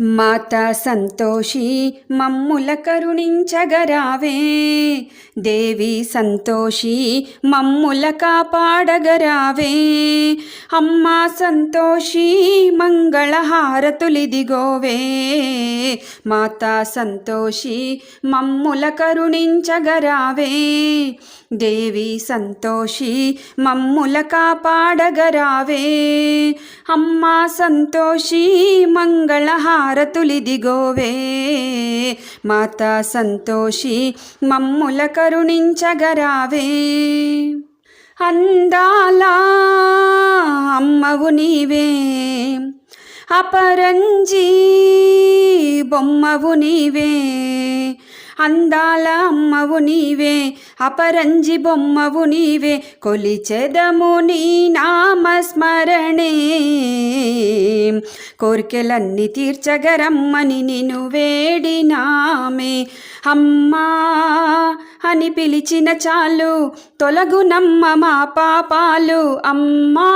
మాతా సంతోషి మమ్ముల కరుణించగరావే, దేవి సంతోషి మమ్ముల కాపాడగరావే. అమ్మా సంతోషి మంగళహారతులిదిగోవే, మాతా సంతోషి మమ్ముల కరుణించగరావే, దేవి సంతోషి మమ్ముల కాపాడగరావే. అమ్మా సంతోషి మంగళహారతులిదిగోవే, మాతా సంతోషి మమ్ముల కరుణించగరావే. అందాల అమ్మవు నీవే, అపరంజి బొమ్మవు నీవే. అందాల అమ్మవు నీవే, అపరంజి బొమ్మవు నీవే. కొలిచెదము నీ నామస్మరణే, కోరికలన్నీ తీర్చగరమ్మని నిన్ను వేడినామే. అమ్మా అని పిలిచిన చాలు తొలగునమ్మ మా పాపాలు. అమ్మా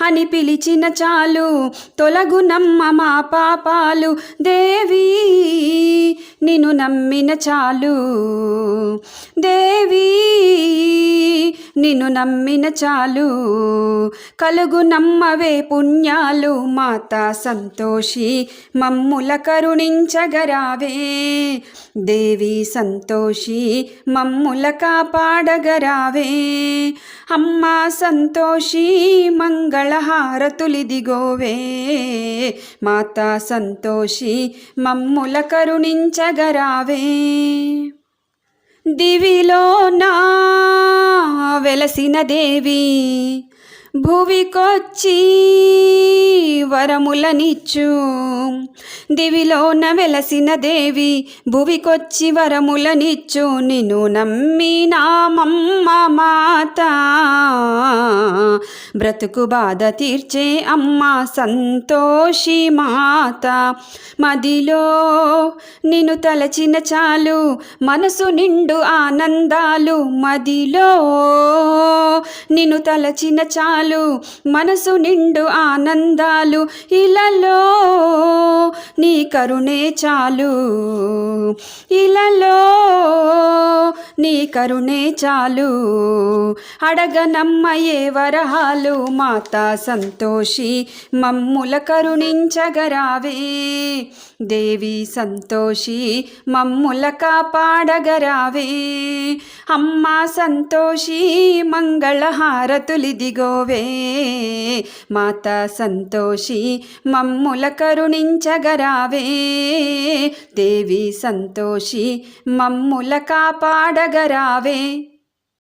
అని పిలిచిన చాలు తొలగునమ్మ మా పాపాలు. దేవి నిన్ను నమ్మిన చాలు, దేవి నిన్ను నమ్మిన చాలు, కలుగు నమ్మవే పుణ్యాలు. మాతా సంతోషి మమ్ముల కరుణించగరావే, దేవి సంతోషి మమ్ముల కాపాడగరావే. అమ్మా సంతోషి మంగళహారతులిదిగోవే, మాతా సంతోషి మమ్ముల కరుణించగరావే. దివిలో నా వెలసిన దేవి, భువికొచ్చి వరములనిచ్చు. దివిలోన వెలసిన దేవి, భువికొచ్చి వరములనిచ్చు. నిన్ను నమ్మినామమ్మ మాతా, బ్రతుకు బాధ తీర్చే అమ్మ సంతోషి మాత. మదిలో నిన్ను తలచిన చాలు మనసు నిండు ఆనందాలు. మదిలో నిన్ను తలచిన చాలు మనసు నిండు ఆనందాలు. ఇలలో నీ కరుణే చాలు, ఇలలో నీ కరుణే చాలు. అడగనమ్మయే వరహాలు, మాతా సంతోషి మమ్ముల కరుణించగరావే, దేవి సంతోషి మమ్ముల కాపాడగరావే. అమ్మా సంతోషి మంగళహారతులిదిగోవే, మాతా సంతోషి మమ్ముల కరుణించగరావే, దేవి సంతోషి మమ్ముల కాపాడగరావే.